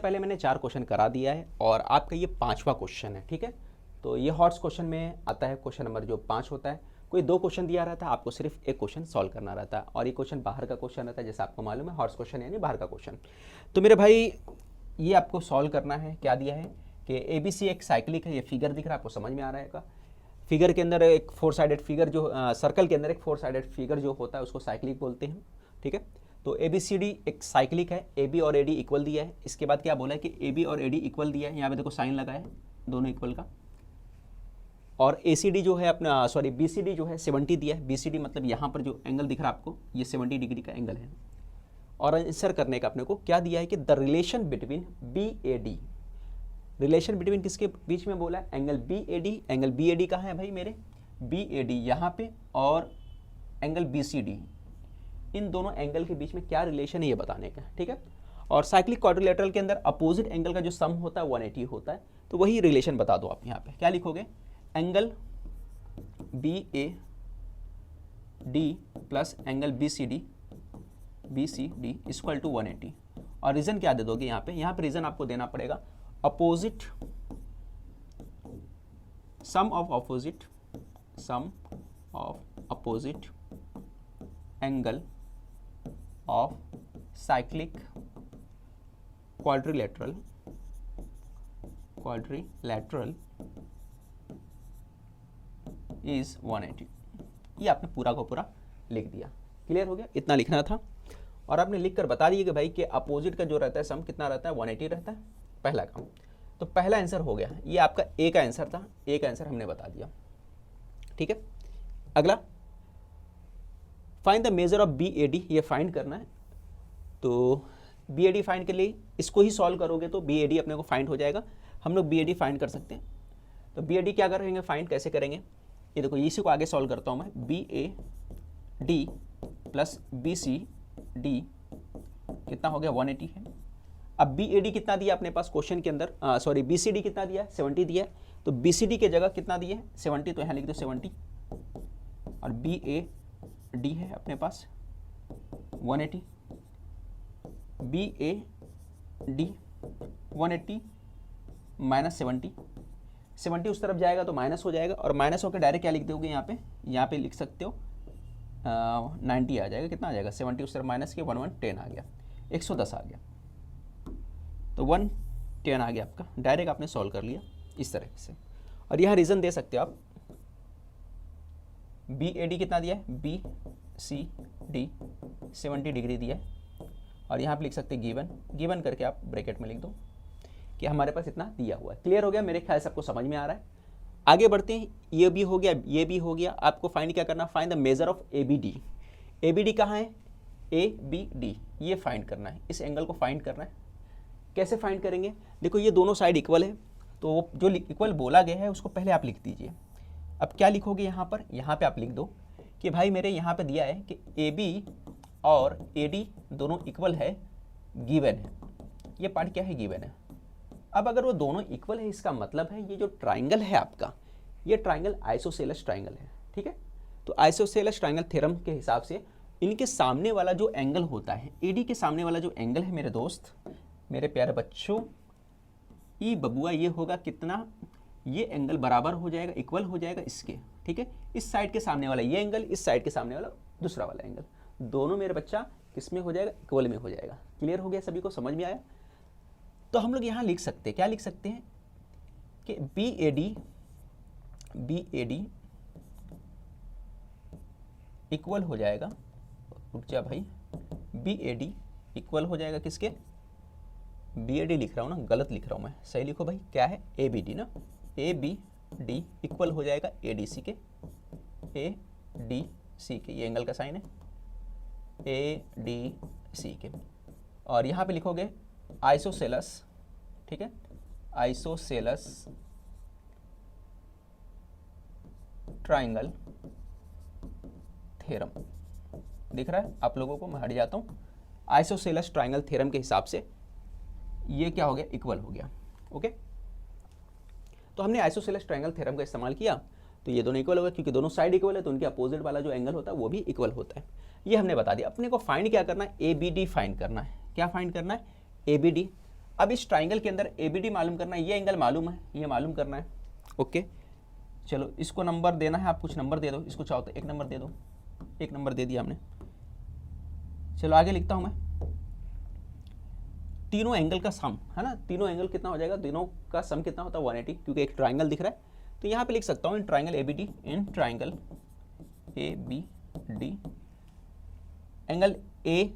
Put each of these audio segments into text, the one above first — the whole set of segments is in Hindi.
पहले मैंने 4 क्वेश्चन करा दिया है और आपका ये 5वां क्वेश्चन है, ठीक है। तो ये हॉट्स क्वेश्चन में आता है क्वेश्चन नंबर जो 5 होता है। कोई 2 क्वेश्चन दिया रहता है, आपको सिर्फ एक क्वेश्चन सॉल्व करना रहता है और ये क्वेश्चन बाहर का क्वेश्चन रहता है, जैसे आपको मालूम है हॉट्स क्वेश्चन यानी बाहर का क्वेश्चन। तो मेरे भाई ये आपको सॉल्व करना है। क्या दिया है कि ABC एक साइक्लिक है, ये फिगर दिख रहा है, आपको समझ में आ रहा है। फिगर के अंदर एक 4 साइडेड फिगर जो सर्कल के अंदर एक 4 साइडेड फिगर जो होता है उसको साइक्लिक बोलते हैं, ठीक है। तो ABCD एक साइक्लिक है, AB और AD इक्वल दिया है। इसके बाद क्या बोला है कि AB और AD इक्वल दिया है, यहाँ पे देखो साइन लगा है दोनों इक्वल का। और ACD जो है अपना BCD जो है 70 दिया है। BCD मतलब यहाँ पर जो एंगल दिख रहा है आपको, ये 70 डिग्री का एंगल है। और आंसर करने का अपने को क्या दिया है कि the relation between BAD, relation between किसके बीच में बोला है, एंगल BAD। एंगल BAD कहाँ है भाई मेरे, BAD यहाँ पे, और एंगल BCD, इन दोनों एंगल के बीच में क्या रिलेशन है ये बताने का, ठीक है। और साइक्लिक क्वाड्रिलेटरल के अंदर अपोजिट एंगल का जो सम होता है 180 होता है। तो वही रिलेशन बता दो आप। यहाँ पे क्या लिखोगे, एंगल BAD प्लस एंगल BCD इक्वल टू 180। और रीजन क्या दे दोगे यहाँ पे रीजन आपको देना पड़ेगा opposite sum of opposite angle of cyclic quadrilateral is 180। ये आपने पूरा का पूरा लिख दिया। क्लियर हो गया, इतना लिखना था। और आपने लिख कर बता दिया कि भाई कि अपोजिट का जो रहता है सम कितना रहता है, 180 रहता है, पहला काम। तो पहला आंसर हो गया, ये आपका ए का आंसर था, ए का आंसर हमने बता दिया, ठीक है। अगला, find the measure of BAD, ये फाइंड करना है। तो BAD फाइंड के लिए इसको ही सॉल्व करोगे तो BAD अपने को फाइंड हो जाएगा। हम लोग BAD फाइंड कर सकते हैं। तो BAD क्या करेंगे, फाइंड कैसे करेंगे, ये देखो इसी को आगे सॉल्व करता हूँ मैं। BAD प्लस BCD कितना हो गया, 180 है। अब BAD कितना दिया अपने पास क्वेश्चन के अंदर, BCD कितना दिया है, 70 दिया है। तो BCD के जगह कितना दिया है, 70, तो यहाँ लिख दो 70। और BAD है अपने पास 180। BAD 180 माइनस 70 उस तरफ जाएगा तो माइनस हो जाएगा, और माइनस होकर डायरेक्ट क्या लिख दोगे यहाँ पे लिख सकते हो 90 आ जाएगा। कितना आ जाएगा, 70 उस तरफ माइनस के 1110 आ गया, 110 आ गया। तो 110 आ गया आपका, डायरेक्ट आपने सॉल्व कर लिया इस तरह से। और यहाँ रीज़न दे सकते हो आप, BAD कितना दिया है, BCD 70 डिग्री दिया है। और यहाँ पे लिख सकते हैं गिवन करके आप ब्रैकेट में लिख दो कि हमारे पास इतना दिया हुआ है। क्लियर हो गया, मेरे ख्याल से आपको समझ में आ रहा है। आगे बढ़ते हैं, ये भी हो गया, ये भी हो गया। आपको फाइंड क्या करना, find the measure of ABD। ABD कहाँ है, ABD, ये फाइंड करना है, इस एंगल को फाइंड करना है। कैसे फाइंड करेंगे, देखो ये दोनों साइड इक्वल है, तो जो इक्वल बोला गया है उसको पहले आप लिख दीजिए। अब क्या लिखोगे यहाँ पे आप लिख दो कि भाई मेरे यहाँ पे दिया है कि AB और AD दोनों इक्वल है, गिवन है। ये पार्ट क्या है, गिवन है। अब अगर वो दोनों इक्वल है, इसका मतलब है ये जो ट्राइंगल है आपका, ये ट्राइंगल आइसोसेलेस ट्राइंगल है, ठीक है। तो आइसोसेलेस ट्राइंगल थ्योरम के हिसाब से इनके सामने वाला जो एंगल होता है, AD के सामने वाला जो एंगल है मेरे दोस्त, मेरे प्यारे बच्चों, ई बबुआ, ये होगा कितना, ये एंगल बराबर हो जाएगा, इक्वल हो जाएगा इसके, ठीक है। इस साइड के सामने वाला ये एंगल, इस साइड के सामने वाला दूसरा वाला एंगल, दोनों मेरे बच्चा किसमें हो जाएगा, इक्वल में हो जाएगा। क्लियर हो गया, सभी को समझ में आया। तो हम लोग यहाँ लिख सकते हैं, क्या लिख सकते हैं कि BAD इक्वल हो जाएगा, रुक जा भाई, BAD इक्वल हो जाएगा किसके, BAD लिख रहा हूँ ना, गलत लिख रहा हूँ मैं, सही लिखो भाई, क्या है, ABD ना, ABD इक्वल हो जाएगा ADC के, ये एंगल का साइन है, ADC के। और यहाँ पे लिखोगे आइसोसेलस, ठीक है, आइसोसेलस ट्राइंगल थ्योरम दिख रहा है आप लोगों को, मैं हट जाता हूँ। आइसोसेलस ट्राइंगल थ्योरम के हिसाब से ये क्या हो गया, इक्वल हो गया, ओके। तो हमने आइसोसेलस ट्राइंगल थ्योरम का इस्तेमाल किया, तो ये दोनों इक्वल हो गए, क्योंकि दोनों साइड इक्वल है तो उनके अपोजिट वाला जो एंगल होता है वो भी इक्वल होता है। ये हमने बता दिया। अपने को फाइंड क्या करना है, ABD फाइंड करना है। क्या फाइंड करना है, ABD। अब इस ट्राइंगल के अंदर ABD मालूम करना है, ये एंगल मालूम है, ये मालूम करना है। ओके चलो इसको नंबर देना है, आप कुछ नंबर दे दो, इसको चाहो तो 1 नंबर दे दो, 1 नंबर दे दिया हमने। चलो आगे लिखता हूँ मैं, तीनों एंगल का सम है ना, तीनों एंगल कितना हो जाएगा, तीनों का सम कितना होता है 180, क्योंकि एक ट्राइंगल दिख रहा है। तो यहाँ पे लिख सकता हूँ in triangle ABD, in triangle ABD angle A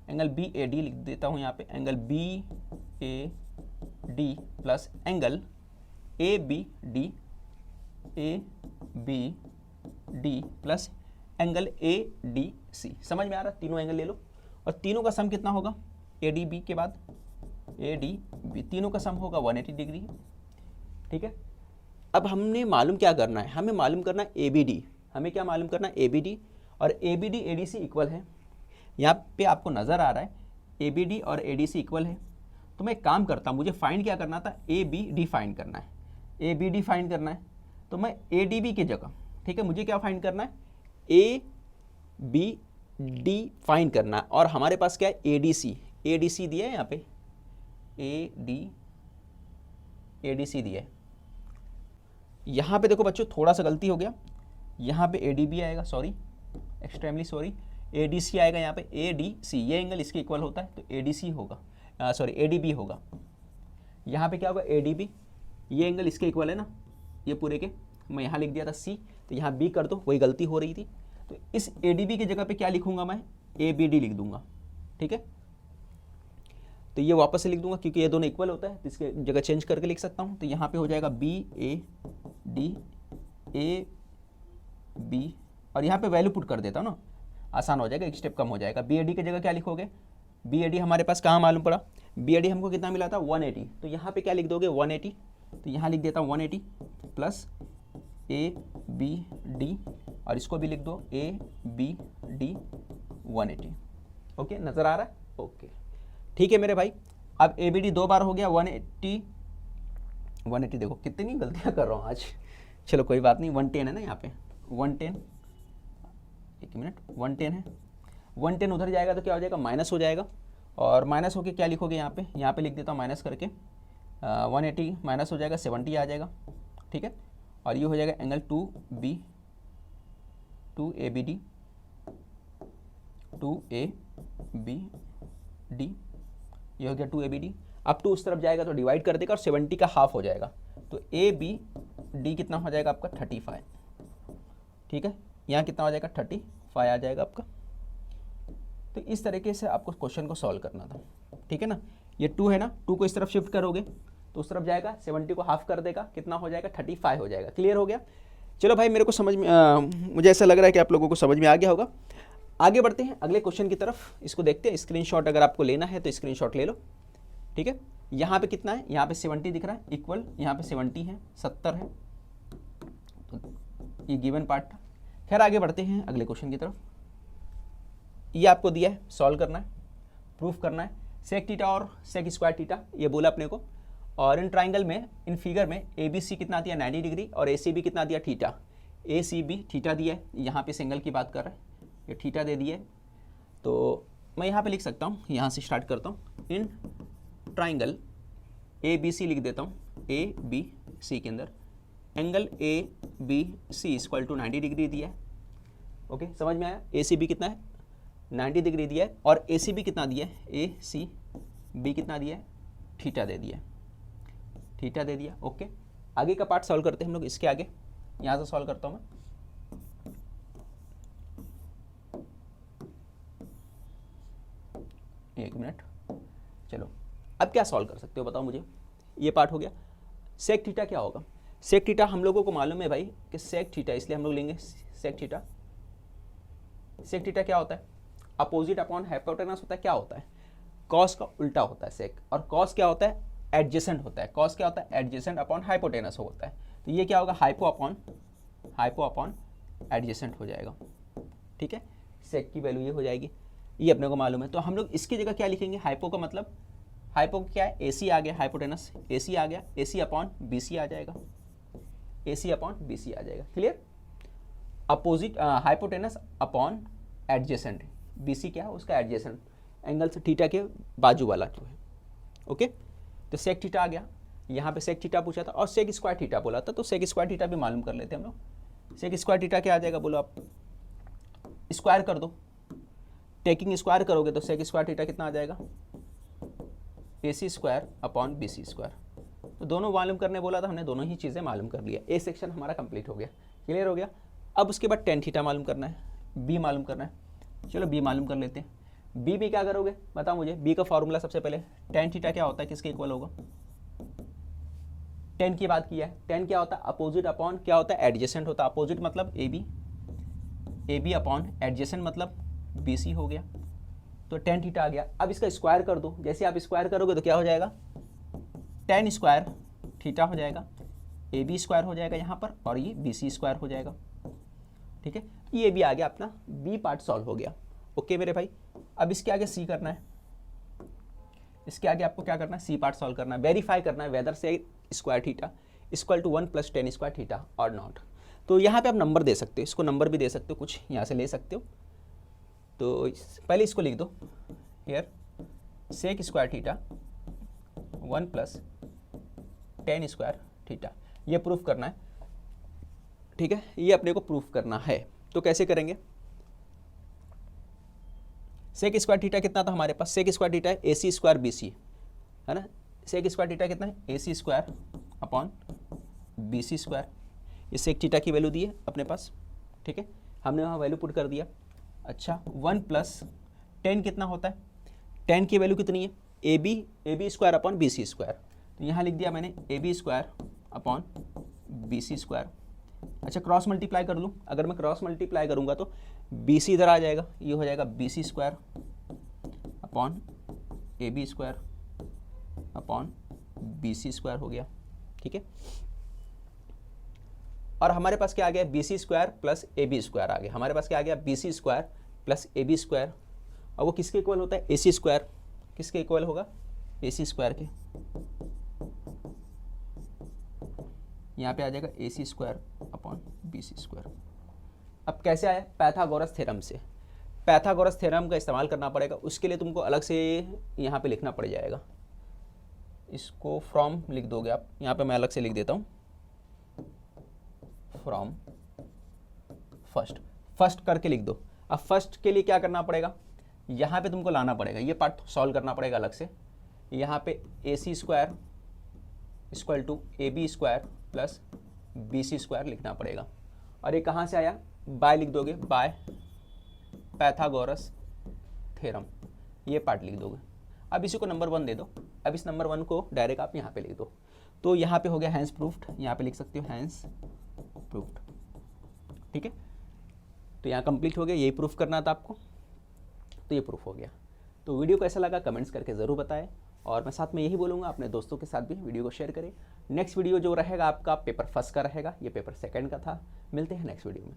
angle BAD लिख देता हूँ यहाँ पे, एंगल BAD प्लस angle ABD plus angle ADC। समझ में आ रहा है? तीनों एंगल ले लो और तीनों का सम कितना होगा, ADB के बाद ADB, तीनों का सम होगा 180 डिग्री। ठीक है, अब हमने मालूम क्या करना है, हमें मालूम करना है ABD, हमें क्या मालूम करना है ABD, और ABD ADC इक्वल है। यहाँ पे आपको नज़र आ रहा है ABD और ADC इक्वल है। तो मैं एक काम करता हूँ, मुझे फाइंड क्या करना था, ABD फाइंड करना है, ABD फाइंड करना है। तो मैं ADB की जगह, ठीक है, मुझे क्या फाइंड करना है, ABD फाइंड करना है। और हमारे पास क्या है, ADC दिया है यहाँ पे, ADC दिया है। यहाँ पे देखो बच्चों थोड़ा सा गलती हो गया, यहाँ पे ADB आएगा, सॉरी एक्सट्रीमली सॉरी, ADC आएगा यहाँ पे, ADC ये एंगल इसके इक्वल होता है तो ADC होगा, सॉरी ADB होगा। यहाँ पे क्या होगा, ADB, ये एंगल इसके इक्वल है ना, ये पूरे के, मैं यहाँ लिख दिया था C, तो यहाँ B कर दो, वही गलती हो रही थी। तो इस ADB की जगह पे क्या लिखूंगा मैं, ABD लिख दूंगा। ठीक है, तो ये वापस से लिख दूंगा क्योंकि ये दोनों इक्वल होता है, तो इसके जगह चेंज करके लिख सकता हूँ। तो यहाँ पे हो जाएगा BAD AB, और यहाँ पे वैल्यू पुट कर देता हूँ ना, आसान हो जाएगा, एक स्टेप कम हो जाएगा। BAD की जगह क्या लिखोगे, BAD हमारे पास कहाँ मालूम पड़ा, BAD हमको कितना मिला था 180, तो यहाँ पे क्या लिख दोगे 180, तो यहाँ लिख देता हूँ 180 प्लस ABD, और इसको भी लिख दो ABD 180। ओके नज़र आ रहा है? ओके ठीक है मेरे भाई। अब ABD 2 बार हो गया, 180 देखो कितनी गलतियाँ कर रहा हूँ आज, चलो कोई बात नहीं। 110 है ना यहाँ पे, 110, एक मिनट, 110 है, 110 उधर जाएगा तो क्या हो जाएगा, माइनस हो जाएगा, और माइनस होके क्या लिखोगे यहाँ पे लिख देता हूँ माइनस करके, 180 माइनस हो जाएगा 70 आ जाएगा। ठीक है, और ये हो जाएगा एंगल 2ABD, ये हो गया 2ABD। अब 2 उस तरफ जाएगा तो डिवाइड कर देगा और 70 का हाफ हो जाएगा, तो ABD कितना हो जाएगा आपका 35। ठीक है, यहाँ कितना हो जाएगा 35 आ जाएगा आपका। तो इस तरीके से आपको क्वेश्चन को सॉल्व करना था। ठीक है ना, ये 2 है ना, 2 को इस तरफ शिफ्ट करोगे तो उस तरफ जाएगा, 70 को हाफ कर देगा, कितना हो जाएगा 35 हो जाएगा। क्लियर हो गया? चलो भाई मेरे को समझ में मुझे ऐसा लग रहा है कि आप लोगों को समझ में आ गया होगा। आगे बढ़ते हैं अगले क्वेश्चन की तरफ, इसको देखते हैं। स्क्रीनशॉट अगर आपको लेना है तो स्क्रीनशॉट ले लो। ठीक है, यहाँ पे कितना है, यहाँ पे 70 दिख रहा है इक्वल, यहाँ पे 70 है, 70 है, तो ये गिवन पार्ट था। खैर आगे बढ़ते हैं अगले क्वेश्चन की तरफ। ये आपको दिया है, सॉल्व करना है, प्रूफ करना है। सेक थीटा और सेक स्क्वायर थीटा ये बोला अपने को, और इन ट्राइंगल में, इन फिगर में ABC कितना दिया 90 डिग्री और ACB कितना दिया थीटा, ACB थीटा दिया है, यहाँ पे सिंगल की बात कर रहे हैं, ये थीटा दे दिया है। तो मैं यहाँ पे लिख सकता हूँ, यहाँ से स्टार्ट करता हूँ, इन ट्राइंगल ABC लिख देता हूँ, ABC के अंदर angle ABC equal to 90 degree दिया है। ओके समझ में आया? ACB कितना है 90 डिग्री दिया है, और ACB कितना दिया है, ACB कितना दिया है, थीटा दे दिया, थीटा दे दिया। ओके आगे का पार्ट सॉल्व करते हैं हम लोग, इसके आगे यहाँ से सॉल्व करता हूँ मैं। एक मिनट, चलो अब क्या सॉल्व कर सकते हो बताओ मुझे। ये पार्ट हो गया। सेक थीटा क्या होगा, सेक थीटा हम लोगों को मालूम है भाई कि सेक थीटा, इसलिए हम लोग लेंगे सेक थीटा। सेक थीटा क्या होता है, अपोजिट अपॉन हाइपोटेनस होता है। क्या होता है, कॉस का उल्टा होता है सेक, और कॉस क्या होता है, एडजेसेंट होता है। कॉस क्या होता है, एडजेसेंट अपॉन हाइपोटेनस होता है। तो ये क्या होगा, हाइपो अपॉन एडजेसेंट हो जाएगा। ठीक है, सेक की वैल्यू ये हो जाएगी, ये अपने को मालूम है। तो हम लोग इसकी जगह क्या लिखेंगे, हाइपो का मतलब, हाइपो क्या है, AC आ गया, हाइपोटेनस AC आ गया, AC अपॉन BC आ जाएगा, AC अपॉन BC आ जाएगा। Clear? Opposite hypotenuse upon adjacent, BC क्या है उसका एडजेसेंट, एंगल से थीटा के बाजू वाला जो है। ओके, तो सेक थीटा आ गया, यहाँ पे सेक थीटा पूछा था और सेक स्क्वायर थीटा बोला था, तो सेक स्क्वायर थीटा भी मालूम कर लेते हैं हम लोग। सेक स्क्वायर थीटा क्या आ जाएगा बोलो आप, स्क्वायर कर दो, टेकिंग स्क्वायर करोगे तो सेक स्क्वायर थीटा कितना आ जाएगा, AC square upon BC square. तो दोनों मालूम करने बोला था, हमने दोनों ही चीज़ें मालूम कर लिया। ए सेक्शन हमारा कंप्लीट हो गया, क्लियर हो गया। अब उसके बाद टेन थीटा मालूम करना है, बी मालूम करना है। चलो बी मालूम कर लेते हैं। बी में क्या करोगे बताओ मुझे, बी का फॉर्मूला सबसे पहले टेन थीटा क्या होता है, किसके इक्वल होगा, टेन की बात किया है, टेन क्या होता है, अपोजिट अपॉन क्या होता है, एडजेसेंट होता है। अपोजिट मतलब ए बी अपॉन एडजेसेंट मतलब BC हो गया, तो टेन थीटा आ गया। अब इसका स्क्वायर कर दो, जैसे आप स्क्वायर करोगे तो क्या हो जाएगा, टेन स्क्वायर थीटा हो जाएगा, AB स्क्वायर हो जाएगा यहाँ पर, और ये BC स्क्वायर हो जाएगा। ठीक है, ये भी आ गया, अपना बी पार्ट सॉल्व हो गया। ओके मेरे भाई, अब इसके आगे सी करना है, इसके आगे आपको क्या करना है, सी पार्ट सॉल्व करना है, वेरीफाई करना है वेदर से square theta equal to 1 + tan square theta और नॉट। तो यहाँ पे आप नंबर दे सकते हो, इसको नंबर भी दे सकते हो, कुछ यहाँ से ले सकते हो। तो पहले इसको लिख दो, here sec square theta 1 + tan square theta, ये प्रूफ करना है। ठीक है, ये अपने को प्रूफ करना है। तो कैसे करेंगे, सेक स्क्वायर थीटा कितना था हमारे पास, सेक स्क्वायर थीटा है AC स्क्वायर BC, है ना। सेक स्क्वायर थीटा कितना है, AC square upon BC square. ये सेक थीटा की वैल्यू दी है अपने पास, ठीक है, हमने वहाँ वैल्यू पुट कर दिया। अच्छा 1 + टेन कितना होता है, टेन की वैल्यू कितनी है, AB square upon BC square. तो यहाँ लिख दिया मैंने AB square upon BC square. अच्छा क्रॉस मल्टीप्लाई कर लूँ, अगर मैं क्रॉस मल्टीप्लाई करूँगा तो BC इधर आ जाएगा, ये हो जाएगा BC square upon AB square upon BC square हो गया। ठीक है, और हमारे पास क्या आ गया, BC square plus AB square आ गया। हमारे पास क्या आ गया, BC square plus AB square, और वो किसके इक्वल होता है, AC स्क्वायर। किसके इक्वल होगा, AC स्क्वायर के। यहाँ पे आ जाएगा AC square upon BC square. अब कैसे आया, पैथागोरस थ्योरम से। पैथागोरस थ्योरम का इस्तेमाल करना पड़ेगा, उसके लिए तुमको अलग से यहाँ पे लिखना पड़ जाएगा। इसको फ्रॉम लिख दोगे आप, यहाँ पे मैं अलग से लिख देता हूँ, फ्रॉम फर्स्ट करके लिख दो। अब फर्स्ट के लिए क्या करना पड़ेगा, यहाँ पे तुमको लाना पड़ेगा, ये पार्ट सॉल्व करना पड़ेगा अलग से। यहाँ पे AC square equal to AB square plus BC square लिखना पड़ेगा। और ये कहाँ से आया, बाय लिख दोगे, बाय पैथागोरस थ्योरम, ये पार्ट लिख दोगे। अब इसी को नंबर 1 दे दो, अब इस नंबर 1 को डायरेक्ट आप यहाँ पे लिख दो। तो यहाँ पे हो गया हैंस प्रूफ्ड, यहाँ पे लिख सकते हो हैंस प्रूफ्ड। ठीक है, तो यहाँ कंप्लीट हो गया, यही प्रूफ करना था आपको, तो ये प्रूफ हो गया। तो वीडियो कैसा लगा कमेंट्स करके ज़रूर बताएं, और मैं साथ में यही बोलूँगा अपने दोस्तों के साथ भी वीडियो को शेयर करें। नेक्स्ट वीडियो जो रहेगा आपका पेपर फर्स्ट का रहेगा, ये पेपर सेकंड का था। मिलते हैं नेक्स्ट वीडियो में।